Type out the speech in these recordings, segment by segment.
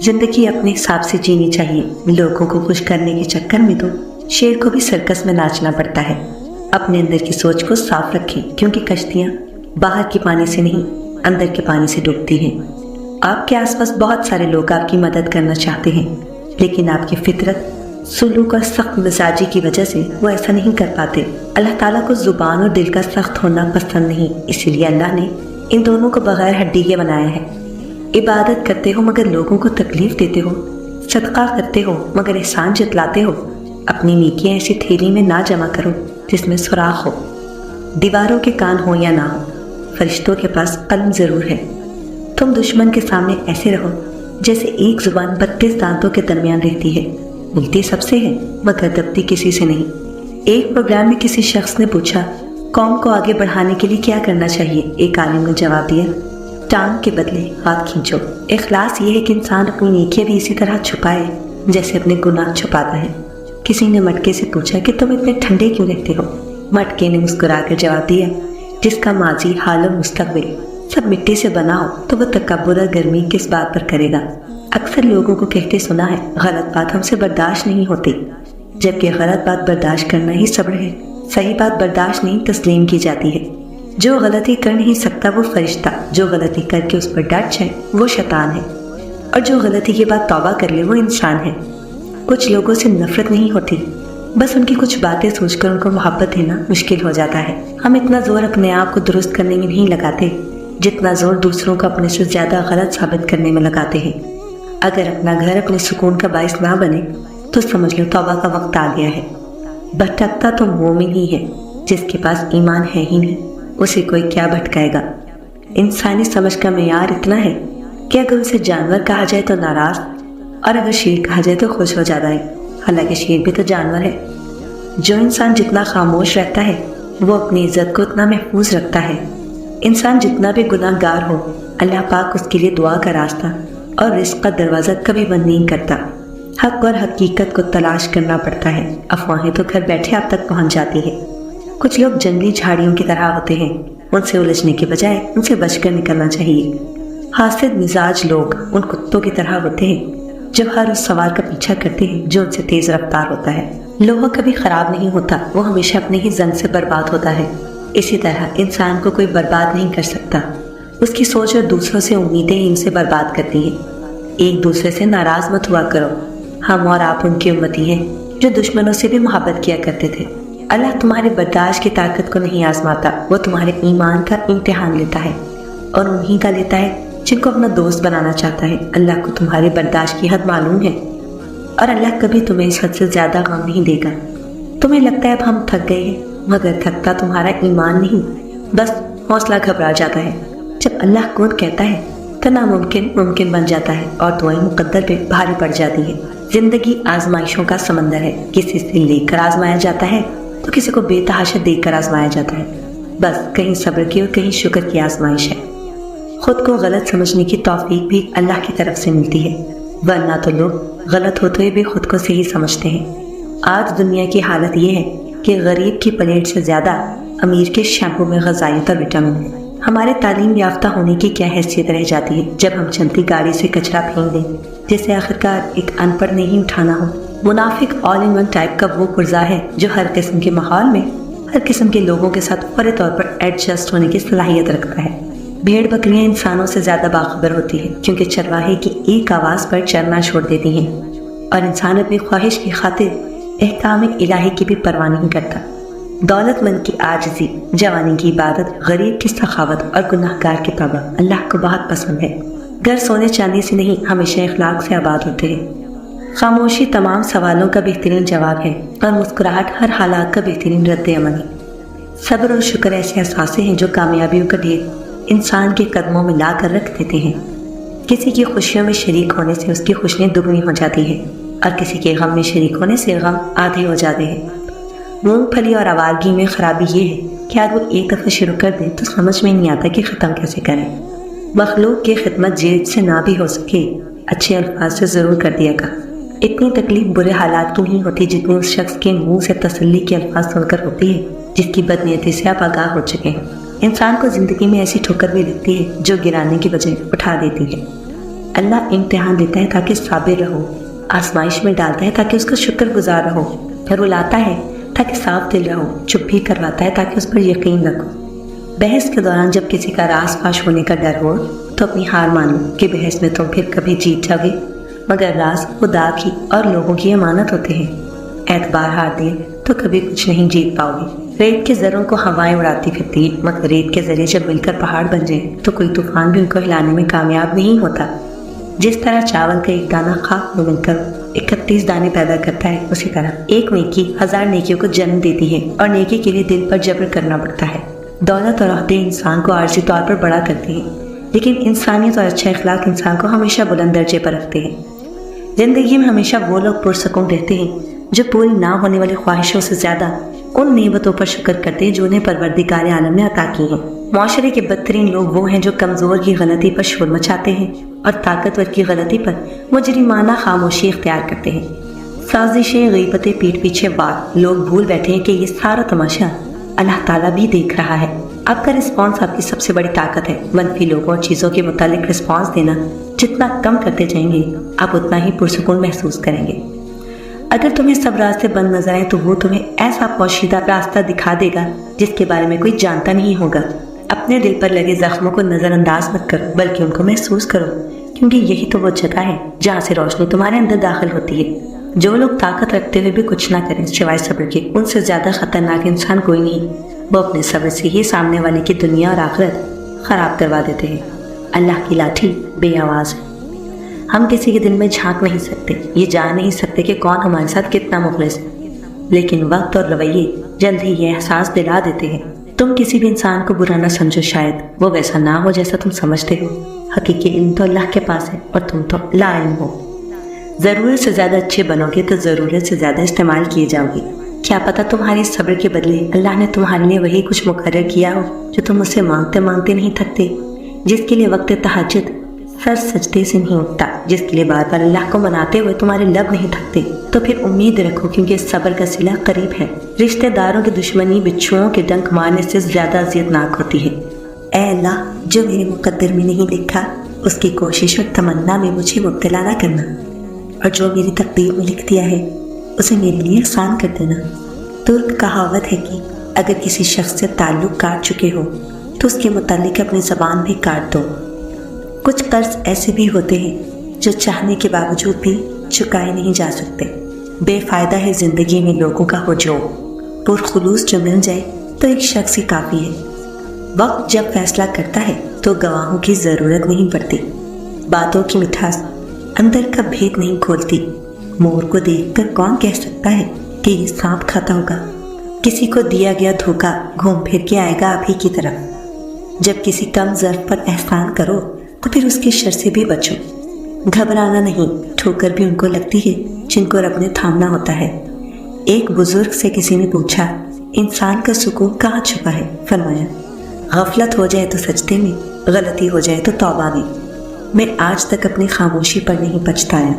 जिंदगी अपने हिसाब से जीनी चाहिए। लोगों को खुश करने के चक्कर में तो शेर को भी सर्कस में नाचना पड़ता है। अपने अंदर की सोच को साफ रखें, क्योंकि कश्तियाँ बाहर के पानी से नहीं अंदर के पानी से डूबती हैं। आपके आसपास बहुत सारे लोग आपकी मदद करना चाहते हैं, लेकिन आपकी फितरत, सुलूक और सख्त मिजाजी की वजह से वो ऐसा नहीं कर पाते। अल्लाह ताला को जुबान और दिल का सख्त होना पसंद नहीं, इसीलिए अल्लाह ने इन दोनों को बगैर हड्डी के बनाया है। इबादत करते हो मगर लोगों को तकलीफ देते हो, सदका करते हो मगर एहसान जतलाते हो। अपनी नेकियां ऐसी थैली में ना जमा करो जिसमें सुराख हो। दीवारों के कान हो या ना हो, फरिश्तों के पास कलम जरूर है। तुम दुश्मन के सामने ऐसे रहो जैसे एक जुबान 32 दांतों के दरमियान रहती है। मिलती सबसे है मगर दबती किसी से नहीं। एक प्रोग्राम में किसी शख्स ने पूछा, कौम को आगे बढ़ाने के लिए क्या करना चाहिए? एक आलिम ने जवाब दिया, टांग के बदले हाथ खींचो। इखलास ये है कि इंसान अपनी नेकियां भी इसी तरह छुपाए जैसे अपने गुनाह छुपाता है। किसी ने मटके से पूछा कि तुम इतने ठंडे क्यों रहते हो? मटके ने मुस्कुराकर जवाब दिया, जिसका माजी, हाल और मुस्तकबिल सब मिट्टी से बना हो तो वह तकब्बुर और गर्मी किस बात पर करेगा। अक्सर लोगों को कहते सुना है, गलत बात हमसे बर्दाश्त नहीं होती, जबकि गलत बात बर्दाश्त करना ही सब्र है। सही बात बर्दाश्त नहीं तस्लीम की जाती है। जो गलती कर नहीं सकता वो फरिश्ता, जो गलती करके उस पर डट जाए वो शैतान है, और जो गलती के बाद तौबा कर ले वो इंसान है। कुछ लोगों से नफरत नहीं होती, बस उनकी कुछ बातें सोचकर उनको मोहब्बत देना मुश्किल हो जाता है। हम इतना जोर अपने आप को दुरुस्त करने में नहीं लगाते जितना जोर दूसरों को अपने से ज्यादा गलत साबित करने में लगाते हैं। अगर अपना घर अपने सुकून का बाइस ना बने तो समझ लो तौबा का वक्त आ गया है। भटकता तो मोमिन ही है, जिसके पास ईमान है ही नहीं उसे कोई क्या भटकाएगा। इंसानी समझ का मेयार इतना है कि अगर उसे जानवर कहा जाए तो नाराज, और अगर शेर कहा जाए तो खुश हो जाता है। हालांकि शेर भी तो जानवर है। जो इंसान जितना खामोश रहता है वो अपनी इज्जत को उतना महफूज रखता है। इंसान जितना भी गुनाहगार हो, अल्लाह पाक उसके लिए दुआ का रास्ता और रिस्क का दरवाज़ा कभी बंद नहीं करता। हक और हकीकत को तलाश करना पड़ता है, अफवाहें तो घर बैठे आप तक पहुंच जाती है। कुछ लोग जंगली झाड़ियों की तरह होते हैं, उनसे उलझने के बजाय उनसे बचकर निकलना चाहिए। हासिद मिजाज लोग उन कुत्तों की तरह होते हैं जो हर उस सवार का पीछा करते हैं जो उनसे तेज रफ्तार होता है। लोहा कभी खराब नहीं होता, वो हमेशा अपने ही जंग से बर्बाद होता है। इसी तरह इंसान को कोई बर्बाद नहीं कर सकता, उसकी सोच और दूसरों से उम्मीदें ही उनसे बर्बाद करती हैं। एक दूसरे से नाराज मत हुआ करो। हम और आप उनकी उम्मती हैं जो दुश्मनों से भी मोहब्बत किया करते थे। अल्लाह तुम्हारे बर्दाश्त की ताकत को नहीं आजमाता, वो तुम्हारे ईमान का इम्तिहान लेता है, और उन्हीं का लेता है जिनको अपना दोस्त बनाना चाहता है। अल्लाह को तुम्हारे बर्दाश्त की हद मालूम है, और अल्लाह कभी तुम्हें इस हद से ज्यादा गम नहीं देगा। तुम्हें लगता है अब हम थक गए हैं, मगर थकता तुम्हारा ईमान नहीं, बस हौसला घबरा जाता है। जब अल्लाह कौन कहता है तो नामुमकिन मुमकिन बन जाता है और दुआएं मुकद्दर पे भारी पड़ जाती है। जिंदगी आजमाइशों का समंदर है, किसी से लेकर आजमाया जाता है तो किसी को बेतहाशा देकर आजमाया जाता है। बस कहीं सब्र की और कहीं शुक्र की आजमाइश है। खुद को गलत समझने की तौफीक भी अल्लाह की तरफ से मिलती है, वरना तो लोग गलत होते हुए भी खुद को सही समझते हैं। आज दुनिया की हालत ये है कि गरीब की प्लेट से ज्यादा अमीर के शैम्पू में ग़िज़ाइयत और विटामिन है। हमारे तालीम याफ्ता होने की क्या हैसियत रह जाती है जब हम चलती गाड़ी से कचरा फेंक दें जिसे आखिरकार एक अनपढ़ ने ही उठाना हो। मुनाफिक ऑल इन वन टाइप का वो पुर्जा है जो हर किस्म के माहौल में हर किस्म के लोगों के साथ फौरी तौर पर एडजस्ट होने की सलाहियत रखता है। भेड़ बकरियां इंसानों से ज्यादा बाखबर होती है क्योंकि चरवाहे की एक आवाज पर चरना छोड़ देती हैं, और इंसान अपनी ख्वाहिश की खातिर एहकाम इलाही की भी परवाह नहीं करता। दौलतमंद की आजिज़ी, जवानी की इबादत, गरीब की सखावत और गुनाहगार की तौबा अल्लाह को बहुत पसंद है। घर सोने चांदी से नहीं, हमेशा इखलाक से आबाद होते हैं। खामोशी तमाम सवालों का बेहतरीन जवाब है और मुस्कुराहट हर हालात का बेहतरीन रद्द-ए-अमल है। सब्र और शुक्र ऐसे एहसासे हैं जो कामयाबियों का ढेर इंसान के कदमों में ला कर रख देते हैं। किसी की खुशियों में शरीक होने से उसकी खुशियाँ दुगनी हो जाती है, और किसी के गम में शरीक होने से गम आधे हो जाते हैं। मूंगफली और आवारगी में खराबी ये है कि अगर वो एक दफ़ा शुरू कर दे तो समझ में नहीं आता कि ख़त्म कैसे करें। मखलूक की खिदमत जेब से ना भी हो सके, अच्छे अल्फाज से ज़रूर कर दिया कर। इतनी तकलीफ बुरे हालात की नहीं होती जितनी उस शख्स के मुंह से तसल्ली के अल्फाज सुनकर होती है जिसकी बदनीयती से आप आगाह हो चुके हैं। इंसान को जिंदगी में ऐसी ठोकर भी लगती है जो गिराने की वजह उठा देती है। अल्लाह इम्तिहान देता है ताकि साबिर रहो, आजमाइश में डालता है ताकि उसका शुक्रगुजार रहो, रुलाता है ताकि साफ दिल रहो, चुप भी करवाता है ताकि उस पर यकीन रखो। बहस के दौरान जब किसी का राज फाश होने का डर हो तो अपनी हार मानो कि बहस में तुम फिर कभी जीत जाओगे, मगर राज खुदा की और लोगों की अमानत होते हैं। एतबार हार दिए तो कभी कुछ नहीं जीत पाओगे। रेत के जरों को हवाएं उड़ाती फिरती, मगर रेत के जरिए जब मिलकर पहाड़ बन जाए तो कोई तूफान भी उनको हिलाने में कामयाब नहीं होता। जिस तरह चावल का एक दाना खाक में मिलकर 31 दाने पैदा करता है, उसी तरह एक नेकी 1000 नेकियों को जन्म देती है और नेकी के लिए दिल पर जबर करना पड़ता है। दौलत और अहदे इंसान को आर्जी तौर पर बड़ा करती हैं, लेकिन इंसानियत और अच्छा अखलाक इंसान को हमेशा बुलंद दर्जे पर रखते हैं। जिंदगी में हमेशा वो लोग पुरसकून रहते हैं जो पूरी ना होने वाली ख्वाहिशों से ज्यादा उन नेमतों पर शुक्र करते हैं जो उन्हें परवरदिगार आलम ने अता की हैं। माशरे के बदतरीन लोग वो हैं जो कमजोर की गलती पर शोर मचाते हैं और ताकतवर की गलती पर मुजरिमाना खामोशी इख्तियार करते हैं। साजिशें, गीबतें, पीठ पीछे वार, लोग भूल बैठे हैं कि ये सारा तमाशा अल्लाह ताला भी देख रहा है। आपका रिस्पॉन्स आपकी सबसे बड़ी ताकत है। मनफी लोगों और चीज़ों के मुतालिक रिस्पॉन्स देना जितना कम करते जाएंगे आप उतना ही पुरसकून महसूस करेंगे। अगर तुम्हें सब रास्ते बंद नजर आए तो वो तुम्हें ऐसा पोशीदा रास्ता दिखा देगा जिसके बारे में कोई जानता नहीं होगा। अपने दिल पर लगे जख्मों को नजरअंदाज मत करो, बल्कि उनको महसूस करो, क्योंकि यही तो वो जगह है जहाँ से रोशनी तुम्हारे अंदर दाखिल होती है। जो लोग ताकत रखते हुए भी कुछ ना करें सिवाय सब्र के, उनसे ज्यादा खतरनाक इंसान कोई नहीं। वो अपने सब्र से ही सामने वाले की दुनिया और आखिरत खराब करवा देते हैं। अल्लाह की लाठी बेआवाज है। हम किसी के दिल में झांक नहीं सकते, ये जान नहीं सकते कि कौन हमारे साथ कितना मुखलिस है, लेकिन वक्त और रवैये जल्द ही ये एहसास दिला देते हैं। तुम किसी भी इंसान को बुरा ना समझो, शायद वो वैसा ना हो जैसा तुम समझते हो। हकीकी इल्म तो अल्लाह के पास है और तुम तो लाइल्म हो। ज़रूरत से ज़्यादा अच्छे बनोगे तो ज़रूरत से ज़्यादा इस्तेमाल किए जाओगे। क्या पता तुम्हारी सब्र के बदले अल्लाह ने तुम्हारे लिए वही कुछ मुकर्रर किया हो जो तुम उससे मांगते मांगते नहीं थकते, जिसके लिए वक्त तहज्जुद सर सजदे से नहीं उठता, जिसके लिए बार बार अल्लाह को मनाते हुए तुम्हारे लब नहीं थकते। तो फिर उम्मीद रखो, क्योंकि सब्र का सिला करीब है। रिश्तेदारों की दुश्मनी बिच्छुओं के डंक मारने से ज्यादा अजियतनाक होती है। ऐ अल्लाह, जो मेरे मुकद्दर में नहीं लिखा उसकी कोशिश और तमन्ना में मुझे मुब्तला ना करना, और जो मेरी तकदीर में लिख दिया है उसे मेरे लिए आसान कर देना। तुर्क कहावत है कि अगर किसी शख्स से ताल्लुक काट चुके हो तो उसके मुतालिक अपनी ज़बान भी काट दो। कुछ कर्ज ऐसे भी होते हैं जो चाहने के बावजूद भी चुकाए नहीं जा सकते। बेफायदा है जिंदगी में लोगों का हुजूम, पुरखुलूस जो मिल जाए तो एक शख्स ही काफ़ी है। वक्त जब फैसला करता है तो गवाहों की ज़रूरत नहीं पड़ती। बातों की मिठास अंदर का भेद नहीं खोलती। मोर को देखकर कौन कह सकता है कि ये सांप खाता होगा। किसी को दिया गया धोखा घूम फिर के आएगा आप ही की तरफ। जब किसी कम ज़र्फ पर एहसान करो तो फिर उसके शर से भी बचो। घबराना नहीं, ठोकर भी उनको लगती है जिनको रब ने थामना होता है। एक बुजुर्ग से किसी ने पूछा, इंसान का सुकून कहाँ छुपा है? फरमाया, गफलत हो जाए तो सजदे में, गलती हो जाए तो तौबा में। मैं आज तक अपनी खामोशी पर नहीं पछताया,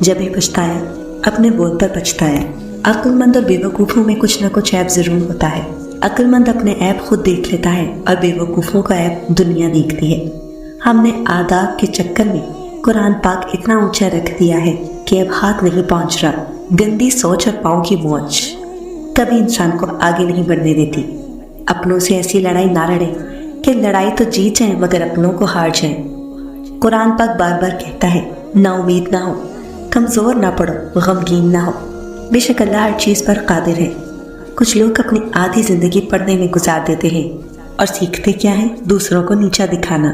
जब भी पछताया अपने बोल पर पछताया। अक्लमंद और बेवकूफ़ों में कुछ न कुछ ऐप ज़रूर होता है। अक्लमंद अपने ऐप खुद देख लेता है और बेवकूफ़ों का ऐप दुनिया देखती है। हमने आदाब के चक्कर में कुरान पाक इतना ऊंचा रख दिया है कि अब हाथ नहीं पहुंच रहा। गंदी सोच और पाँव की मौज कभी इंसान को आगे नहीं बढ़ने देती। अपनों से ऐसी लड़ाई ना लड़े कि लड़ाई तो जीत जाए मगर अपनों को हार जाए। कुरान पाक बार बार कहता है, ना उम्मीद ना हो, कमज़ोर ना पड़ो, गमगीन ना हो। बेशक अल्लाह हर चीज़ पर कादिर है। कुछ लोग अपनी आधी ज़िंदगी पढ़ने में गुजार देते हैं और सीखते क्या है? दूसरों को नीचा दिखाना।